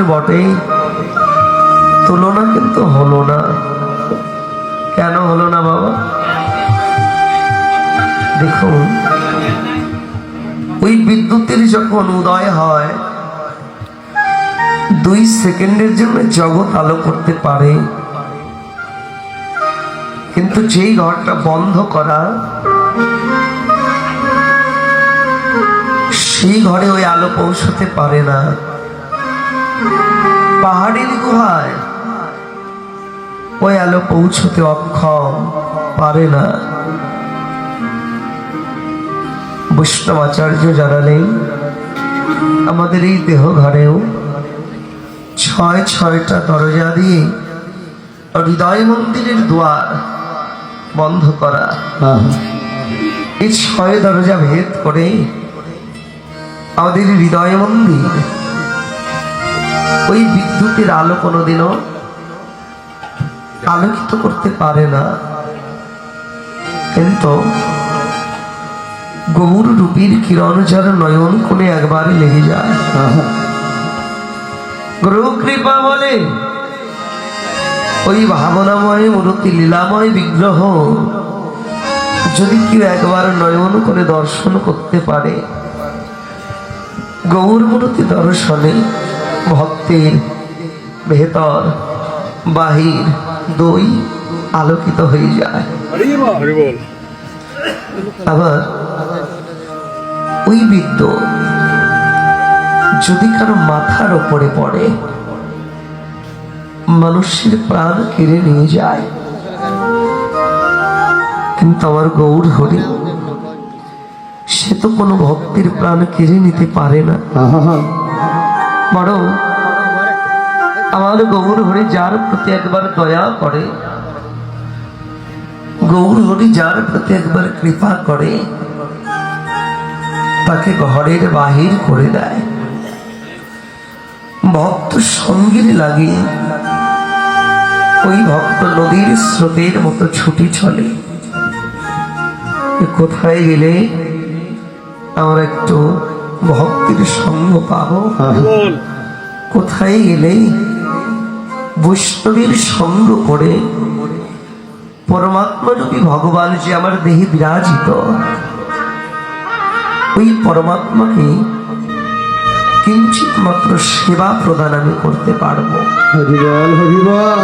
বটে তুলনা কিন্তু হলো না। কেন হলো না বাবা? দেখুন, ওই বিদ্যুতের যখন উদয় হয় 2 সেকেন্ডের জন্য জগৎ আলো করতে পারে, কিন্তু যেই ঘরটা বন্ধ করা সেই ঘরে ওই আলো পৌঁছতে পারে না। পাহাড়ের গুহায় ওই আলো পৌঁছতে অক্ষম, পারে না। বৈষ্ণব আচার্য জানালেন আমাদের এই দেহ ঘরেও 6টা দরজা দিয়ে হৃদয় মন্দিরের দ্বার বন্ধ করা। এই 6 দরজা ভেদ করে আমাদের হৃদয় মন্দির ওই বিদ্যুতের আলো কোনোদিনও আলোকিত করতে পারে না। কিন্তু গৌর রূপীর কিরণ যার নয়ন কোণে একবারে লেগে যায়, গুরু কৃপা বলে ওই ভাবনাময় মূর্তি লীলাময় বিগ্রহ যদি কেউ একবার নয়ন করে দর্শন করতে পারে, গৌর মূর্তি দর্শনে ভক্তের ভেতর বাহির 2 আলোকিত হয়ে যায়। আবার ওই বিদ্যুৎ যদি কারো মাথার উপরে পড়ে মানুষের প্রাণ কেড়ে নিয়ে যায়, কিন্তু আমার গৌর হরি সে তো কোনো ভক্তির প্রাণ কেড়ে নিতে পারে না। বরং আমার গৌর হরি যার প্রতি একবার দয়া করে, গৌর হরি যার প্রতি একবার কৃপা করে, তাকে ঘরের বাহির করে দেয়। ভক্ত সঙ্গীর লাগে ওই ভক্ত নদীর স্রোতের মতো ছুটি চলে। কোথায় গেলে আমরা একটু ভক্তির সঙ্গ পাবো, কোথায় গেলে বৈষ্ণবের সঙ্গ করে পরমাত্মারূপী ভগবান যে আমার দেহে বিরাজিত, ওই পরমাত্মাকে কিঞ্চিত মাত্র সেবা প্রদান আমি করতে পারবো। হরিবল হরিবল।